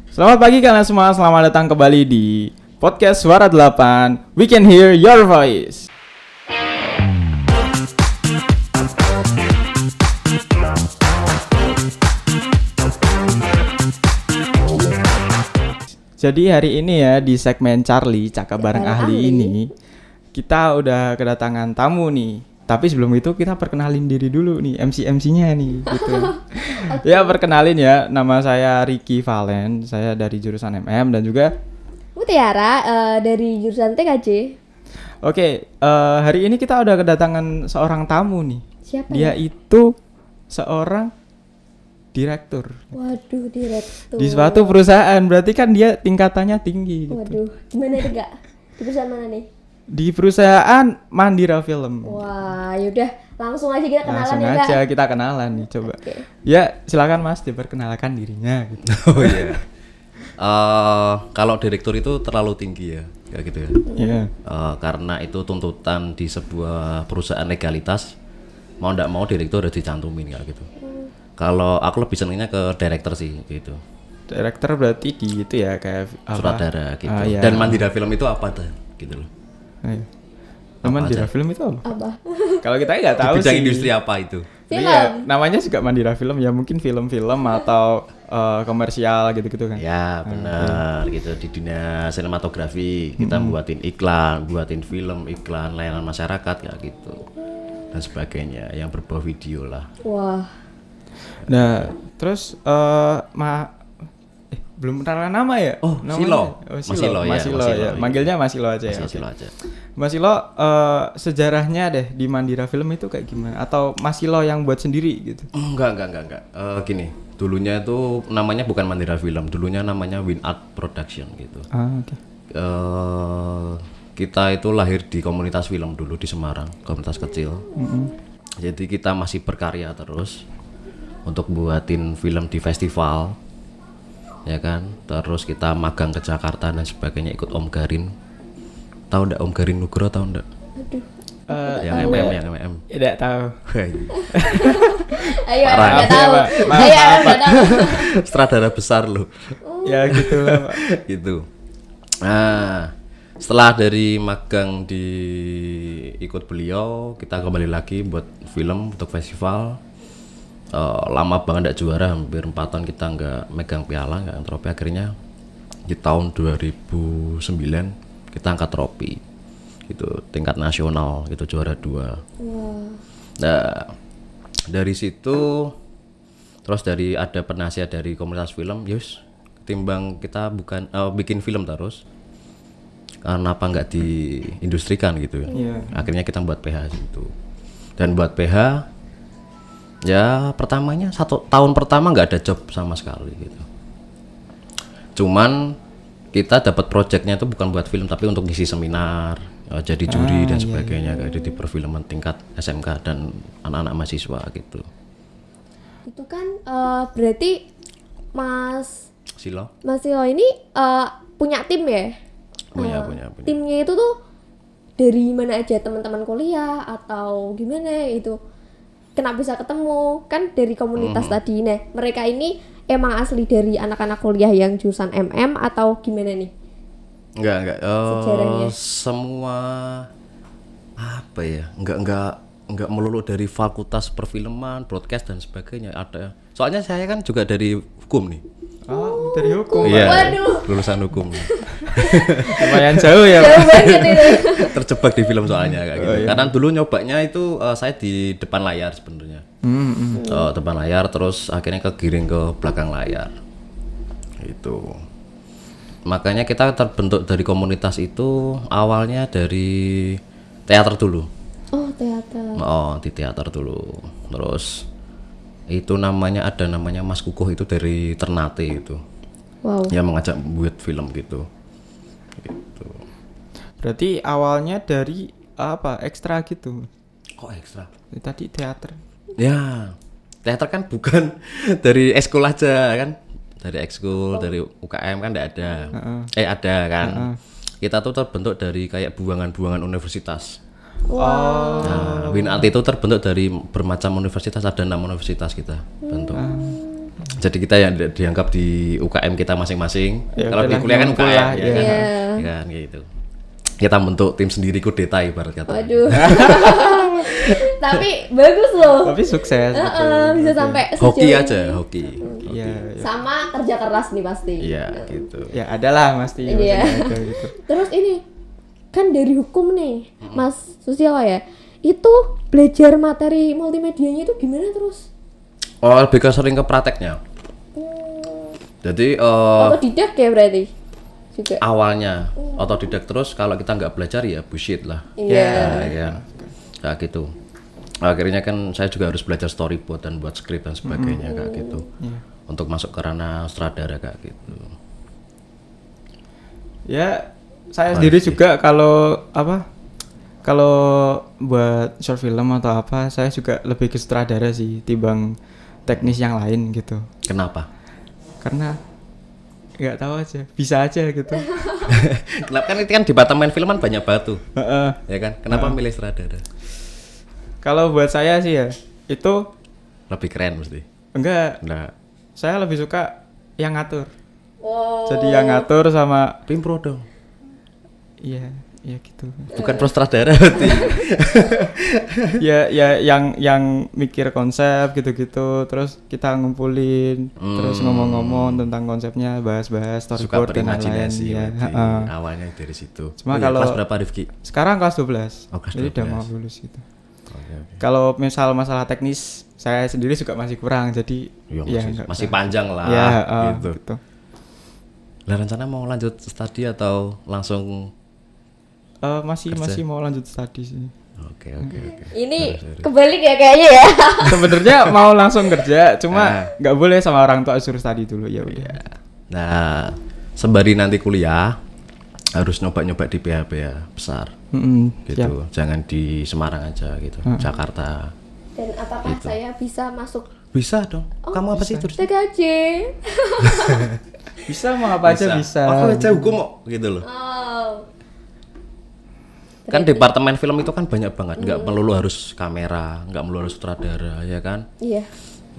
Selamat pagi kalian semua, selamat datang kembali di podcast Suara 8. We can hear your voice. Jadi hari ini ya di segmen Charlie Cakap Bareng Ahli ini kita udah kedatangan tamu nih. Tapi sebelum itu kita perkenalin diri dulu nih, MC-MC-nya nih gitu. Okay. Ya perkenalin ya, nama saya Ricky Valen, saya dari jurusan MM dan juga Mutiara dari jurusan TKJ. Oke, hari ini kita udah kedatangan seorang tamu nih. Siapa Dia itu seorang direktur. Waduh, direktur. Di suatu perusahaan, berarti kan dia tingkatannya tinggi gitu. Waduh, gimana nih Kak? Di perusahaan mana nih? Di perusahaan Mandira Film. Wah, yaudah langsung aja kita kenalan langsung ya Kak. aja kita kenalan nih, coba. Okay. Ya, silakan Mas diperkenalkan dirinya gitu. Oh iya. Kalau direktur itu terlalu tinggi ya, kayak gitu ya. Iya. Karena itu tuntutan di sebuah perusahaan legalitas, mau ndak mau direktur harus dicantumin kayak gitu. Kalau aku lebih senangnya ke director sih gitu. Direktur berarti di itu ya kayak apa? Sutradara gitu. Iya. Dan Mandira Film itu apa tuh gitu loh. Ayo. Mandira Film itu apa? Apa? Kalau kita nggak tahu Di bidang sih. industri apa itu? Film. Iya, namanya juga Mandira Film ya, mungkin film-film atau komersial gitu-gitu kan. Ya benar gitu, di dunia sinematografi kita buatin iklan, buatin film, iklan layanan masyarakat kayak gitu dan sebagainya yang berbau video lah. Wah. Nah, terus belum kenalan nama ya? Oh, Namanya? Silo. Oh, Masilo, ya, Masilo Masilo, ya. iya. Manggilnya Masilo aja ya. Masih oke. aja. Masilo, sejarahnya deh di Mandira Film itu kayak gimana? Atau Masilo yang buat sendiri gitu? Enggak. Gini, dulunya itu namanya bukan Mandira Film, dulunya namanya Win Art Production gitu. Oke. Kita itu lahir di komunitas film dulu di Semarang, komunitas kecil. Jadi kita masih berkarya terus untuk buatin film di festival, ya kan. Terus kita magang ke Jakarta dan sebagainya, ikut Om Garin. Tahu ndak Om Garin Nugroho, tahu ndak? Aduh. Yang MM. Tidak tahu. Ayo, Parah. enggak tahu. Maaf, Ayo, maaf, enggak tahu. Sutradara besar loh. Ya gitu lah, Pak. Gitu. Nah, setelah dari magang di ikut beliau, kita kembali lagi buat film untuk festival. Lama banget nggak juara, hampir 4 tahun kita nggak megang piala, nggak trofi. Akhirnya di tahun 2009 kita angkat trofi gitu, tingkat nasional gitu, juara 2. Nah, dari situ terus dari ada penasihat dari komunitas film, yus ketimbang kita bukan bikin film terus, karena apa nggak diindustrikan gitu ya. Akhirnya kita buat PH itu, dan buat PH ya pertamanya 1 tahun pertama nggak ada job sama sekali gitu. Cuman kita dapat projectnya itu bukan buat film tapi untuk ngisi seminar, jadi juri dan sebagainya, kayak di perfilman tingkat SMK dan anak-anak mahasiswa gitu. Itu kan berarti Mas Silo? Silo ini punya tim ya? Punya. Timnya itu tuh dari mana aja, teman-teman kuliah atau gimana itu? Kenapa bisa ketemu? Kan dari komunitas tadi. Nah, mereka ini emang asli dari anak-anak kuliah yang jurusan MM atau gimana nih? Enggak. Sejarahnya. Semua apa ya? Enggak melulu dari fakultas perfilman, broadcast dan sebagainya ada. Soalnya saya kan juga dari hukum nih. Oh, dari hukum. Iya. Waduh. Lulusan hukum. Lumayan jauh ya, Pak. Jauh banget itu. Terjebak di film soalnya kayak gitu. iya. Karena dulu nyobanya itu saya di depan layar sebenarnya. Depan layar, terus akhirnya kegiring ke belakang layar. Itu. Makanya kita terbentuk dari komunitas itu awalnya dari teater dulu. Oh, teater. Di teater dulu. Terus itu ada namanya Mas Kukuh, itu dari Ternate itu. Wow. Yang mengajak buat film gitu. Berarti awalnya dari apa? Ekstra gitu. Kok ekstra? Tadi teater. Ya, teater kan bukan dari ekskul aja kan, dari ekskul, dari UKM kan enggak ada. Ada kan. Kita tuh terbentuk dari kayak buangan-buangan universitas. Wow. Nah, Win Art itu terbentuk dari bermacam universitas, ada 6 universitas kita bentuk. Jadi kita yang dianggap di UKM kita masing-masing. Ya, Kalau di udahlah, kuliah kan ngumpul UKM lah, ya, iya. kan? Iya. Ya kan gitu. Kita bentuk tim sendiri kudeta ibarat kata. Waduh. Tapi bagus loh. Tapi sukses gitu. Bisa Oke. sampai Hoki sejauh aja, ini. hoki. Iya, iya. Sama kerja keras nih pasti. Iya, gitu. Ya adalah pasti. Iya. maksudnya ada gitu. Terus ini kan dari hukum nih, Mas Susilo ya. Itu belajar materi multimedianya itu gimana terus? Oh, lebih ke sering ke prakteknya. Jadi Otodidak ya berarti juga. awalnya otodidak, terus kalau kita nggak belajar ya bullshit lah. Iya. Ya, kayak gitu. Akhirnya kan saya juga harus belajar storyboard dan buat skrip dan sebagainya kayak gitu. Untuk masuk ke ranah sutradara kayak gitu. Ya, saya sendiri juga kalau buat short film atau apa, saya juga lebih ke sutradara sih timbang teknis yang lain gitu. Kenapa? Karena nggak tahu aja, bisa aja gitu. Kenapa kan itu kan departemen film kan banyak batu, Heeh. ya kan? Kenapa milih sutradara? Kalau buat saya sih ya, itu Lebih keren mesti. enggak, Nah, saya lebih suka yang ngatur. Oh. Jadi yang ngatur sama Pimpro dong. iya gitu. Bukan pro sutradara berarti. ya yang mikir konsep gitu-gitu, terus kita ngumpulin, terus ngomong-ngomong tentang konsepnya, bahas-bahas Suka storyboard dan lain-lain. berimajinasi Ya, berarti. heeh. Awalnya dari situ. Cuma Oh iya, kalau- kelas berapa Rifki? Sekarang kelas 12. Oh, kelas Jadi udah 12. mau lulus gitu. Oke, oke. Kalau misal masalah teknis, saya sendiri juga masih kurang. Jadi Ya, ya masih, nggak masih usah. panjang lah Ya, gitu. gitu. Lah rencana mau lanjut studi atau langsung? Masih mau lanjut studi sih. Oke, oke. Ini kebalik ya kayaknya ya. Sebenarnya mau langsung kerja, Ah. cuma nggak boleh sama orang tua suruh studi dulu ya udah. Nah, sembari nanti kuliah harus nyoba-nyoba di PH-PH besar Siap. gitu. Jangan di Semarang aja gitu. Jakarta. Dan apakah saya bisa masuk Bisa dong. Kamu apa sih terus? TKJ? Bisa mau apa aja bisa. Aku aja hukum kok gitu loh. Oh. Kan departemen film itu kan banyak banget, nggak melulu harus kamera, nggak melulu harus sutradara, ya kan? Iya.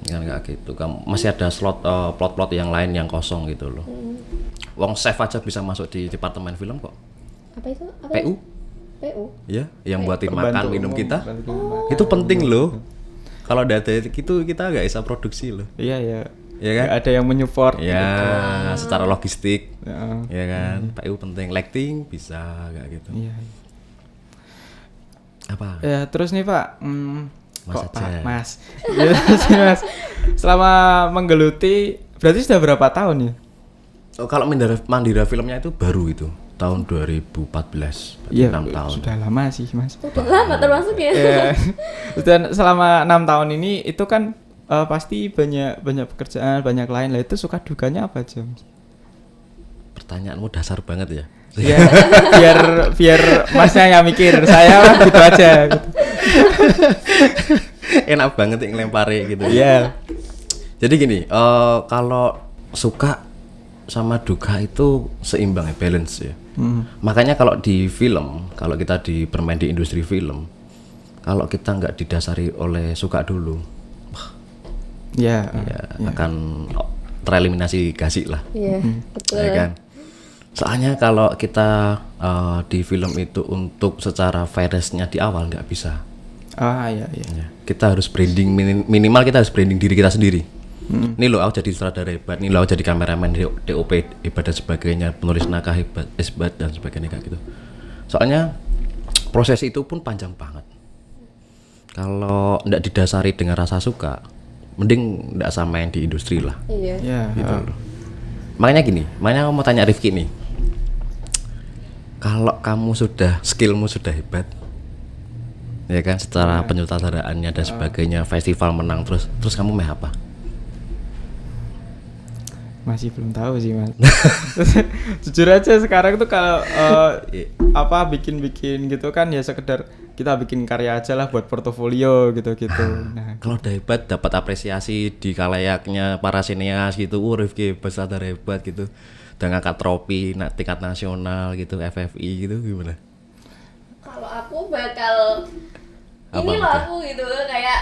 Kan nggak gitu. Kamu masih ada slot plot-plot yang lain yang kosong gitu loh. Wong chef aja bisa masuk di departemen film kok. Apa itu? Apa PU, PU. ya, yang buatin Pembantu makan minum umum, kita. pembantu umum. Itu penting loh. Kalau ada itu kita nggak bisa produksi loh. Iya ya. Iya kan? Nggak ada yang menyupport. Ya, secara logistik, Heeh. ya kan? PU penting, lighting bisa kayak gitu. Iya. Apa? Ya terus nih Pak, Mas kok aja. Pak Mas? Ya, terus nih, Mas, selama menggeluti berarti sudah berapa tahun ya? Oh, kalau Mandira filmnya itu baru itu tahun 2014, berarti Iya, 6 tahun. sudah lama sih Mas. Udah lama termasuk ya. Ya, dan selama 6 tahun ini itu kan pasti banyak pekerjaan, banyak lain lah, itu suka dukanya apa aja Mas? Pertanyaanmu dasar banget ya. Ya, biar Masnya yang mikir, saya mah gitu aja gitu. Enak banget yang ngelempari gitu. Iya. Jadi gini, kalau suka sama duka itu seimbang ya, balance ya. Makanya kalau di film, kalau kita bermain di industri film, kalau kita nggak didasari oleh suka dulu, Ya, ya akan tereliminasi gasik lah. Iya, betul. Ya kan? Soalnya kalau kita di film itu untuk secara virusnya di awal nggak bisa. iya. Ya, kita harus branding minimal kita harus branding diri kita sendiri. Ini loh aku jadi sutradara hebat, ini loh aku jadi kameramen DOP hebat dan sebagainya, penulis naskah hebat dan sebagainya kayak gitu. Soalnya proses itu pun panjang banget. Kalau nggak didasari dengan rasa suka, mending nggak sama yang di industri lah. Iya. Ya, Gitu loh. Makanya gini, makanya aku mau tanya Rifki nih. Kalau kamu skillmu sudah hebat, ya kan, secara penyutradaraannya dan sebagainya, festival menang terus kamu meh apa? masih belum tahu sih Mas. Jujur aja sekarang tuh kalau bikin gitu kan ya sekedar kita bikin karya aja lah buat portofolio gitu-gitu. Nah, Kalau udah hebat, dapat apresiasi di kalayaknya para sineas gitu, Rifki besar hebat gitu, dan ngangkat trofi tingkat nasional gitu, FFI gitu, gimana? Kalau aku bakal Apa ini loh tuh? aku gitu kayak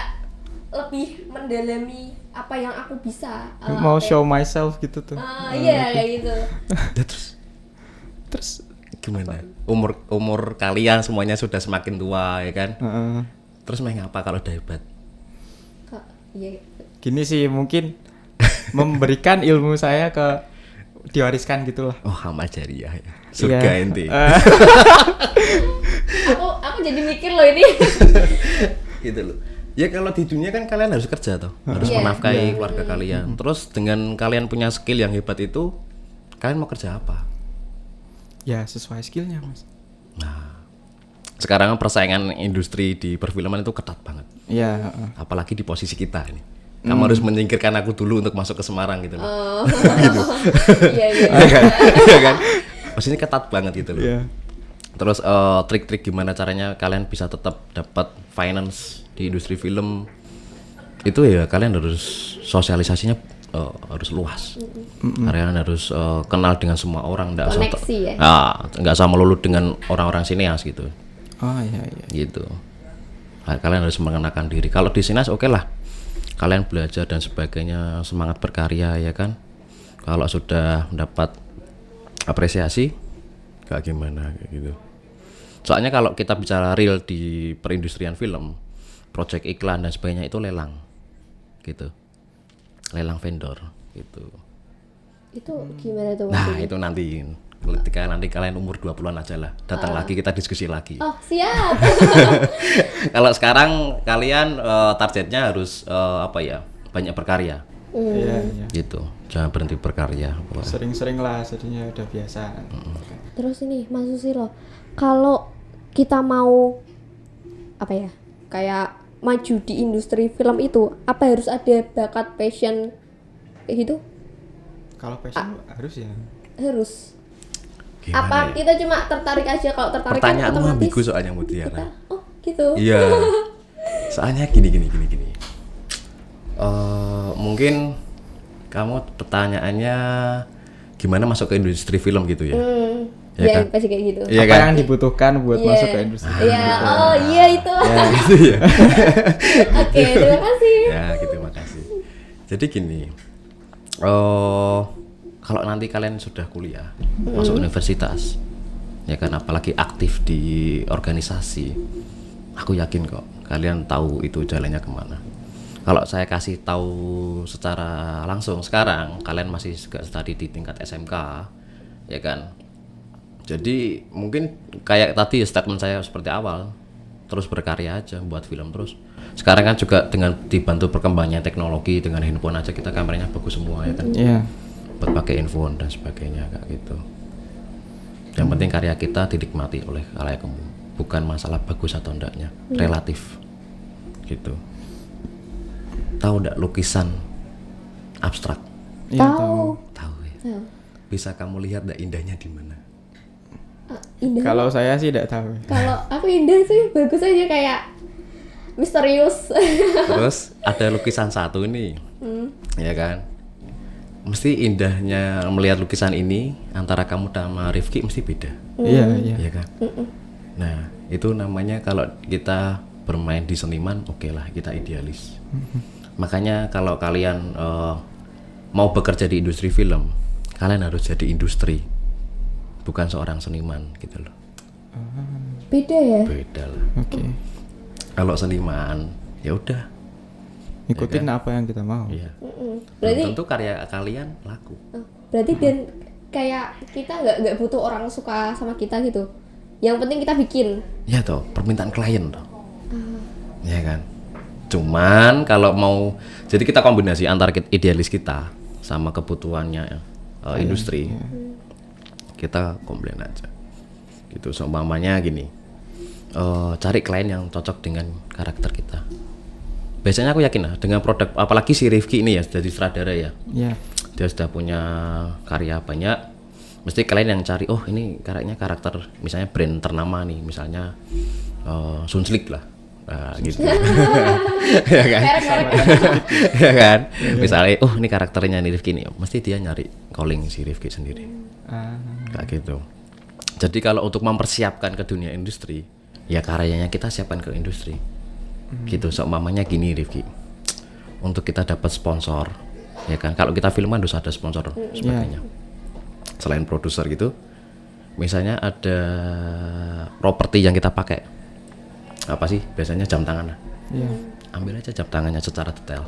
lebih mendalami apa yang aku bisa. Mau show myself gitu tuh. Iya kayak gitu. Terus Gimana? Umur kalian semuanya sudah semakin tua ya kan? Terus main apa kalau udah hebat? Iya. gini sih mungkin memberikan ilmu saya ke diwariskan gitu lah. Oh, amal jariah ya. Surga Iya. ente. Aku jadi mikir loh ini. Gitu loh. Ya kalau di dunia kan kalian harus kerja toh, harus Iya. menafkahi keluarga kalian. Terus dengan kalian punya skill yang hebat itu, kalian mau kerja apa? Ya sesuai skillnya mas. Nah, sekarang persaingan industri di perfilman itu ketat banget. Iya. Apalagi di posisi kita ini. Kamu harus menyingkirkan aku dulu untuk masuk ke Semarang gitu loh. Iya. Iya kan? Iya kan? Posisinya ketat banget gitu loh. Iya. Terus trik-trik gimana caranya kalian bisa tetap dapat finance di industri film itu ya kalian harus sosialisasinya harus luas. Kalian harus kenal dengan semua orang, Koneksi ya? nggak sama melulu dengan orang-orang sineas gitu. Oh iya. Gitu. Nah, kalian harus mengenakan diri. Kalau di sineas oke lah, kalian belajar dan sebagainya, semangat berkarya ya kan. Kalau sudah mendapat apresiasi, kayak gimana kayak gitu. Soalnya kalau kita bicara real di perindustrian film, project iklan dan sebagainya itu lelang, gitu, lelang vendor, gitu. Itu gimana tuh Nah maksudnya? itu nanti, ketika nanti kalian umur 20-an aja lah, datang lagi kita diskusi lagi. Oh siap. Kalau sekarang kalian targetnya harus banyak berkarya, Iya. gitu, jangan berhenti berkarya. Wah. Sering-sering lah, jadinya udah biasa. Terus ini Mas Susilo, kalau kita mau kayak maju di industri film itu, apa harus ada bakat passion kayak gitu? Kalau passion harus ya. Harus. Gimana Apa ya? kita cuma tertarik aja? Kalau tertarik kan Pertanyaanmu otomatis ambigu soalnya Mutiara. kita, oh gitu. Iya. Soalnya gini. Mungkin kamu pertanyaannya gimana masuk ke industri film gitu ya? Ya Ya, kan? pasti kayak gitu. Iya Apa kan? yang dibutuhkan buat Iya. masuk ke industri? Iya, oh iya itu. Gitu ya. Oke, terima kasih. Ya gitu, makasih. Jadi gini, kalau nanti kalian sudah kuliah, masuk universitas, ya kan, apalagi aktif di organisasi, aku yakin kok kalian tahu itu jalannya kemana. Kalau saya kasih tahu secara langsung sekarang, kalian masih study di tingkat SMK, ya kan. Jadi mungkin kayak tadi statement saya seperti awal, terus berkarya aja, buat film terus. Sekarang kan juga dengan dibantu perkembangannya teknologi, dengan handphone aja kita kameranya bagus semua ya kan. Iya. Buat pakai handphone dan sebagainya kayak gitu. Yang penting karya kita dinikmati oleh khalayak umum, bukan masalah bagus atau enggaknya, relatif. Gitu. Tahu enggak lukisan abstrak? Iya, Tahu. Tahu ya. Tahu. Bisa kamu lihat enggak indahnya di mana? Indah. Kalau saya sih tidak tahu. Kalau aku indah sih bagus aja kayak misterius. Terus ada lukisan satu ini, ya kan? Mesti indahnya melihat lukisan ini antara kamu sama Rifki mesti beda, Iya. ya kan? Nah itu namanya kalau kita bermain di seniman, oke lah kita idealis. Makanya kalau kalian mau bekerja di industri film, kalian harus jadi industri, bukan seorang seniman gitu loh. Beda ya. Beda lah. Oke. Kalau seniman ya udah, Ikutin apa yang kita mau. iya. Berarti Belum tentu karya kalian laku. berarti dan kayak kita nggak butuh orang suka sama kita gitu. Yang penting kita bikin. Ya toh, permintaan klien toh. Ya kan. Cuman kalau mau, jadi kita kombinasi antara idealis kita sama kebutuhannya industri. Kita komplain aja. Gitu, seumpamanya gini. Cari klien yang cocok dengan karakter kita. Biasanya aku yakin lah dengan produk, apalagi si Rifki ini ya jadi sutradara ya. Iya. Dia sudah punya karya banyak, mesti kalian yang cari, oh ini karakter misalnya brand ternama nih, misalnya Sunslik lah, gitu. Ya kan. Ya kan, misalnya oh ini karakternya nih Rifki nih, mesti dia nyari calling si Rifki sendiri, kayak gitu. Jadi kalau untuk mempersiapkan ke dunia industri, ya karyanya kita siapkan ke industri, gitu. Seumpamanya gini Rifki, untuk kita dapat sponsor, ya kan? Kalau kita film kan harus ada sponsor sebagainya. Selain produser gitu, misalnya ada properti yang kita pakai, apa sih? Biasanya jam tangan. Iya. Ambil aja jam tangannya secara detail.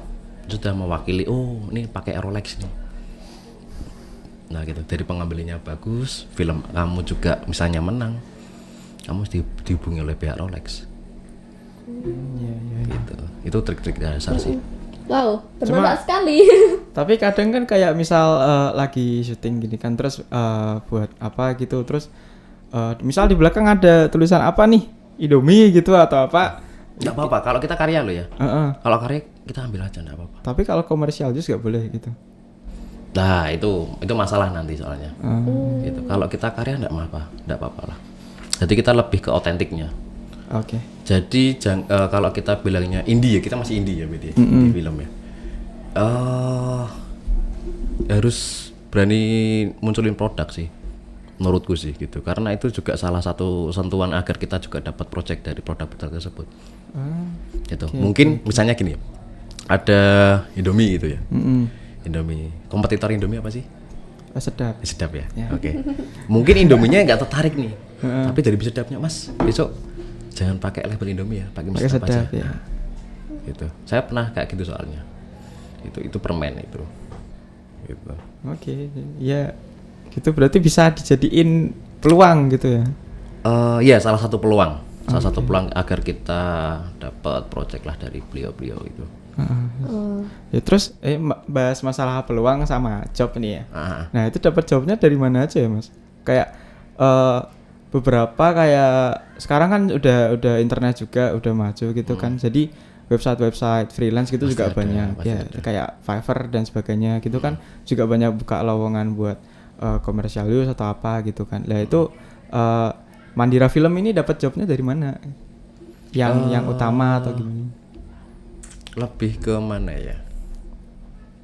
Sudah mewakili, oh ini pakai Rolex nih. Nah gitu, dari pengambilannya bagus, film kamu juga misalnya menang, kamu dihubungi oleh pihak Rolex. Gitu. Itu trik-trik dasar sih. Wow, bermanfaat Cuma- sekali. Tapi kadang kan kayak misal lagi syuting gini kan, terus buat apa gitu, terus misal di belakang ada tulisan apa nih, Indomie gitu atau apa. Nggak apa-apa, kalau kita karya lo ya. Heeh. Kalau karya kita ambil aja nggak apa-apa. Tapi kalau komersial jus nggak boleh gitu. Nah itu masalah nanti soalnya. Gitu. Kalau kita karya nggak apa-apa lah. Jadi kita lebih ke otentiknya. Oke. Jadi kalau kita bilangnya indie ya, kita masih indie ya BD di film ya. Harus berani munculin produk sih, menurutku sih gitu. Karena itu juga salah satu sentuhan agar kita juga dapat project dari produk-produk tersebut. Gitu. Mungkin misalnya gini, ada Indomie gitu ya. Indomie, kompetitor Indomie apa sih? Sedap. Sedap ya. Oke. Mungkin Indominya nggak tertarik nih. Tapi dari sedapnya, Mas, besok jangan pakai label Indomie ya, pakai Pakai sedap aja. sedap ya. Gitu. Saya pernah kayak gitu soalnya. Itu permen itu. Gitu. Oke. Ya gitu berarti bisa dijadiin peluang gitu ya. Iya, salah satu peluang. Salah satu peluang agar kita dapat project lah dari beliau-beliau itu. Ya terus bahas masalah peluang sama job nih ya. Ah. Nah itu dapat jobnya dari mana aja ya Mas? Kayak beberapa kayak sekarang kan udah internet juga udah maju gitu kan. Jadi website freelance gitu Pasti juga ada, banyak pasti ya ada. kayak Fiverr dan sebagainya gitu kan juga banyak buka lowongan buat komersial use atau apa gitu kan. Lah itu Mandira Film ini dapat jobnya dari mana? Yang utama atau gimana? Lebih ke mana ya?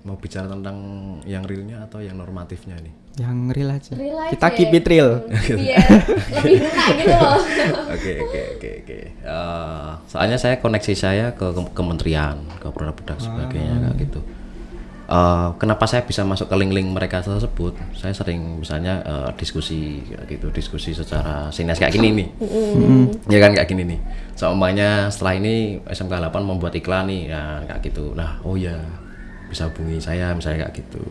Mau bicara tentang yang realnya atau yang normatifnya nih? Yang real aja. Real aja. Kita keep it real. Iya, lebih enak gitu loh. Oke. Soalnya saya koneksi saya ke kementerian, ke produk-produk sebagainya kayak gitu. Kenapa saya bisa masuk ke link-link mereka tersebut? Saya sering misalnya diskusi kayak gitu, diskusi secara sinas kayak gini nih. Ya kan kayak gini nih. Seumpamanya setelah ini SMK 8 membuat iklan nih, ya kayak gitu. Nah, oh ya bisa hubungi saya misalnya kayak gitu.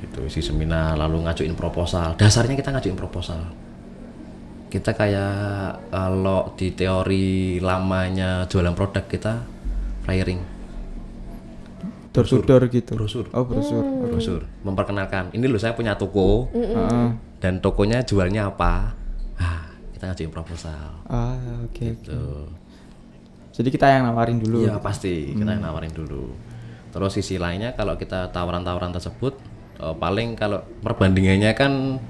Gitu isi seminar lalu ngajuin proposal. Dasarnya kita ngajuin proposal. Kita kayak kalau di teori lamanya jualan produk kita flyering. Door to door gitu. Brosur. Oh, brosur. Brosur memperkenalkan ini loh saya punya toko dan tokonya jualnya apa, kita ngajuin proposal Oke. gitu. Jadi kita yang nawarin dulu. Iya pasti kita yang nawarin dulu. Terus sisi lainnya kalau kita tawaran-tawaran tersebut paling kalau perbandingannya kan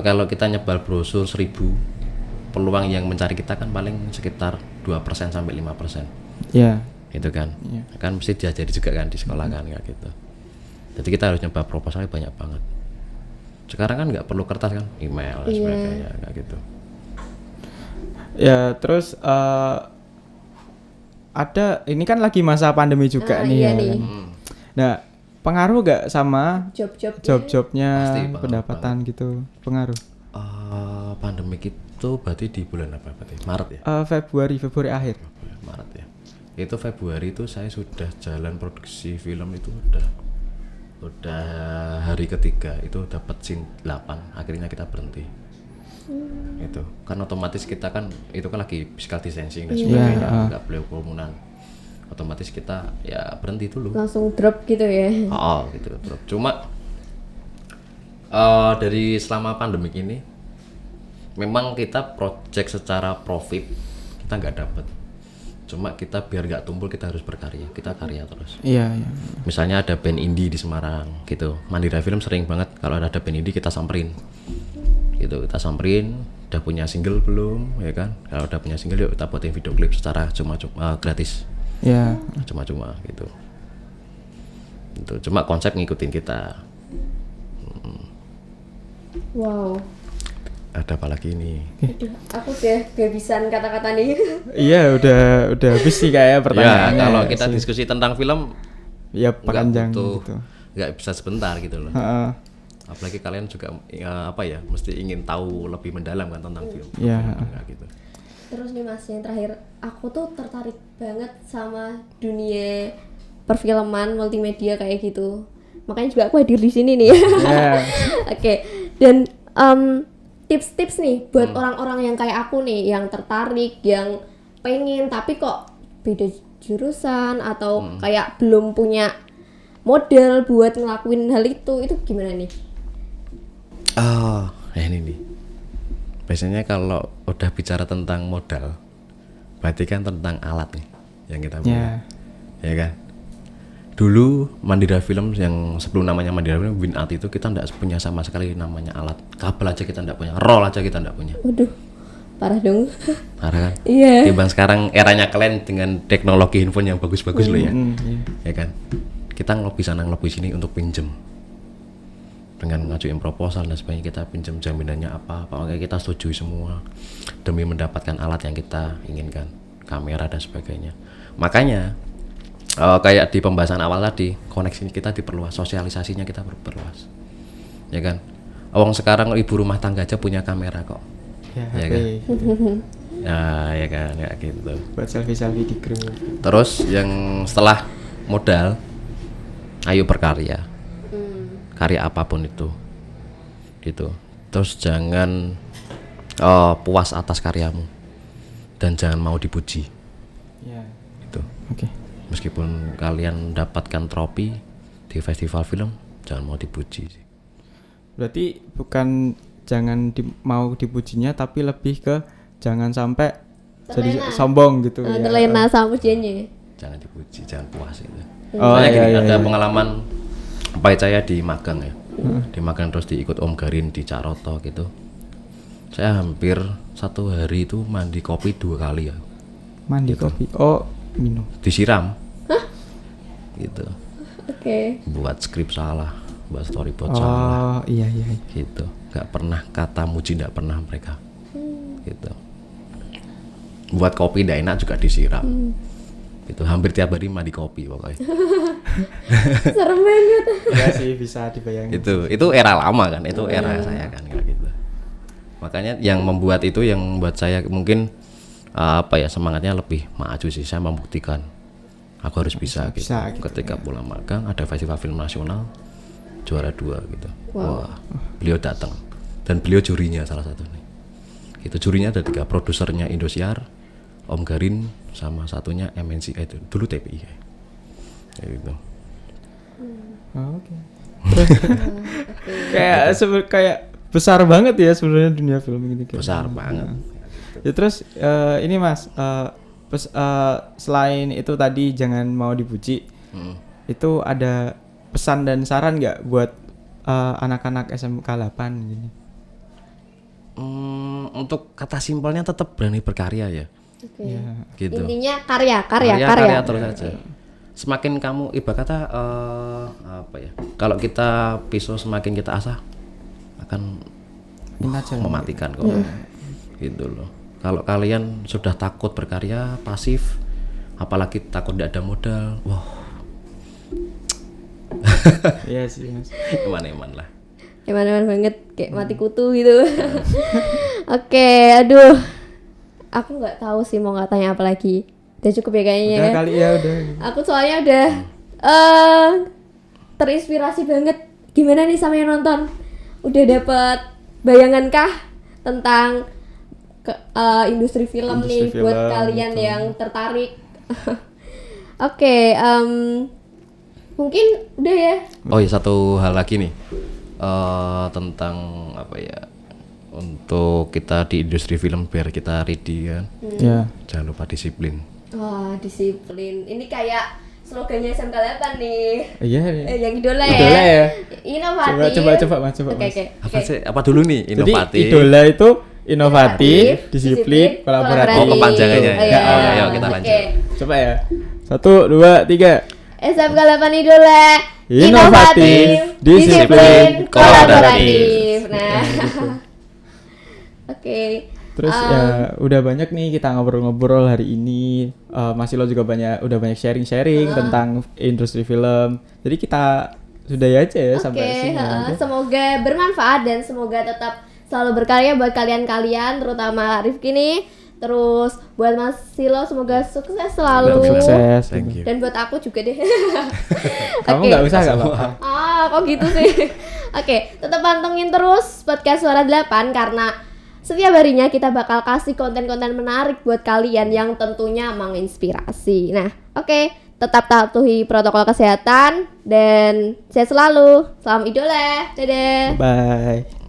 kalau kita nyebar brosur 1000, peluang yang mencari kita kan paling sekitar 2% sampai 5%. Iya. Gitu kan. Kan mesti diajari juga kan di sekolah kan kayak gitu. Jadi kita harus nyoba proposalnya banyak banget. Sekarang kan nggak perlu kertas kan, email dan sebagainya kayak gitu. Ya, terus ada ini kan lagi masa pandemi juga nih iya ya. nih. Nah, pengaruh gak sama Job-job. job-jobnya Pasti pengaruh pendapatan gitu? Pengaruh. Pandemik itu berarti di bulan apa berarti? Maret ya? Februari akhir. Maret ya. Itu Februari itu saya sudah jalan produksi film itu udah hari ketiga itu dapat scene 8, akhirnya kita berhenti. Itu kan otomatis kita kan itu kan lagi physical distancing dan sebagainya, nggak boleh kerumunan. Otomatis kita ya berhenti dulu. Langsung drop gitu ya. Oh gitu drop. Cuma dari selama pandemik ini memang kita project secara profit kita nggak dapat. Cuma kita biar nggak tumpul kita harus berkarya, kita karya terus. Iya. Misalnya ada band indie di Semarang gitu, Mandira Film sering banget kalau ada band indie kita samperin gitu, kita samperin udah punya single belum ya kan, kalau udah punya single yuk kita buatin video klip secara cuma-cuma gratis. Iya. Cuma-cuma gitu. Itu cuma konsep ngikutin kita. Wow. ada apa lagi ini? Aduh, aku udah kehabisan kata-kata nih. Iya, udah habis sih kayak Ya, pertanyaannya. kalau kita diskusi tentang film ya nggak panjang butuh- gitu. nggak bisa sebentar gitu loh. Heeh. Apalagi kalian juga mesti ingin tahu lebih mendalam kan tentang film. Iya. Nggak gitu. Terus nih Mas, yang terakhir, aku tuh tertarik banget sama dunia perfilman multimedia kayak gitu. Makanya juga aku hadir di sini nih. Ya. Oke. Dan tips-tips nih buat orang-orang yang kayak aku nih, yang tertarik, yang pengen tapi kok beda jurusan atau kayak belum punya modal buat ngelakuin hal itu gimana nih? Ini nih. Biasanya kalau udah bicara tentang modal, berarti kan tentang alat nih yang kita punya. Ya kan? Dulu Mandira Film yang sebelum namanya Mandira Film, Winart itu kita enggak punya sama sekali namanya alat. Kabel aja kita enggak punya, roll aja kita enggak punya. Waduh, parah dong. Parah kan? Iya. Timbang sekarang eranya kalian dengan teknologi handphone yang bagus-bagus loh ya. Iya. Ya kan? Kita ngelobi sana ngelobi sini untuk pinjem. Dengan ngajuin proposal dan sebagainya, kita pinjam jaminannya apa makanya kita setuju semua demi mendapatkan alat yang kita inginkan, kamera dan sebagainya. Makanya kayak di pembahasan awal tadi, koneksi kita diperluas, sosialisasinya kita perluas, ya kan? Orang sekarang ibu rumah tangga aja punya kamera kok, Ya, ya HP. kan? Nah, ya kan, ya gitu. Buat selfie-selfie di grup. Terus yang setelah modal, ayo berkarya. Karya apapun itu gitu. Terus jangan puas atas karyamu dan jangan mau dipuji Ya. gitu. Oke. Meskipun kalian dapatkan trofi di festival film, jangan mau dipuji sih. Berarti bukan jangan mau dipujinya tapi lebih ke jangan sampai jadi Terlena. sombong gitu ya. Terlena sama pujiannya. Jangan dipuji, jangan puas itu. Oh, Soalnya iya, gini, iya, ada iya. pengalaman pahit saya di magang ya. Di magang terus diikut Om Garin di Cak Roto gitu. Saya hampir 1 hari itu mandi kopi 2 kali ya. Mandi kopi. Oh, minum. Disiram. Gitu. Oke. Buat skrip salah, buat storyboard salah Oh, iya iya. gitu. Gak pernah kata muji, gak pernah mereka gitu. Buat kopi gak enak juga disiram gitu. Hampir tiap hari mandi kopi pokoknya. Serem banget. Iya sih bisa dibayangin. Itu era lama kan, itu era saya kan kayak gitu. Makanya yang membuat itu yang buat saya mungkin semangatnya lebih maju sih. Saya membuktikan aku harus bisa gitu. gitu, Ketika pulang magang ada festival film nasional juara 2 gitu. Wah, beliau datang dan beliau jurinya salah satu nih. Itu jurinya ada 3, produsernya Indosiar, Om Garin, sama satunya MNC itu dulu TPI kayak gitu. Oh, oke. Kayak besar banget ya sebenarnya dunia film ini kayak. Besar banget. Ya terus ini Mas, selain itu tadi jangan mau dipuji, itu ada pesan dan saran nggak buat anak-anak SMK 8 gini? Untuk kata simpelnya tetap berani berkarya ya. Oke. Ya. Gitu. Intinya karya. Karya terus aja. Semakin kamu ibarat kata kalau kita pisau semakin kita asah akan mematikan kok. Gitu loh. Kalau kalian sudah takut berkarya, pasif, apalagi takut tidak ada modal, wah. Iya sih Mas. Eman-eman lah. Eman-eman banget kayak mati kutu gitu. Oke, aduh. Aku nggak tahu sih mau nggak tanya apa lagi. Udah cukup ya kayaknya. Udah Ya. kali ya udah. Aku soalnya udah terinspirasi banget. Gimana nih sama yang nonton? Udah dapat bayangankah tentang industri film Industri nih buat film, kalian betul. yang tertarik? Oke, mungkin udah ya. Oh iya, satu hal lagi nih. Tentang apa ya? Untuk kita di industri film biar kita ready kan. Ya. Jangan lupa disiplin. Wah, disiplin. Ini kayak slogannya SMK 8 nih. Iya. Yang idola Idola ya. Inovatif. Coba Mas. Oke. Apa sih? Apa dulu nih? Jadi Inovatif. idola itu inovatif, disiplin, kolaboratif. Oh, kepanjangannya. Oh, iya. Ayo kita lanjut. Oke. Coba ya. 1, 2, 3. SMK 8 idola. Inovatif, disiplin, kolaboratif. Nah. Oke. Terus ya udah banyak nih kita ngobrol-ngobrol hari ini. Mas Silo juga udah banyak sharing-sharing tentang industri film. Jadi kita sudahi aja ya sampai sini. Aja. Semoga bermanfaat dan semoga tetap selalu berkarya buat kalian-kalian, terutama Rifki nih. Terus buat Mas Silo semoga sukses selalu. Sukses. Thank you. Dan buat aku juga deh. Kamu Oke. nggak usah nggak apa-apa. Kok gitu sih? Oke, tetap pantengin terus podcast Suara 8 karena setiap harinya kita bakal kasih konten-konten menarik buat kalian yang tentunya menginspirasi. Nah, oke, tetap patuhi protokol kesehatan dan sehat selalu. Salam idola. Dadah. Bye.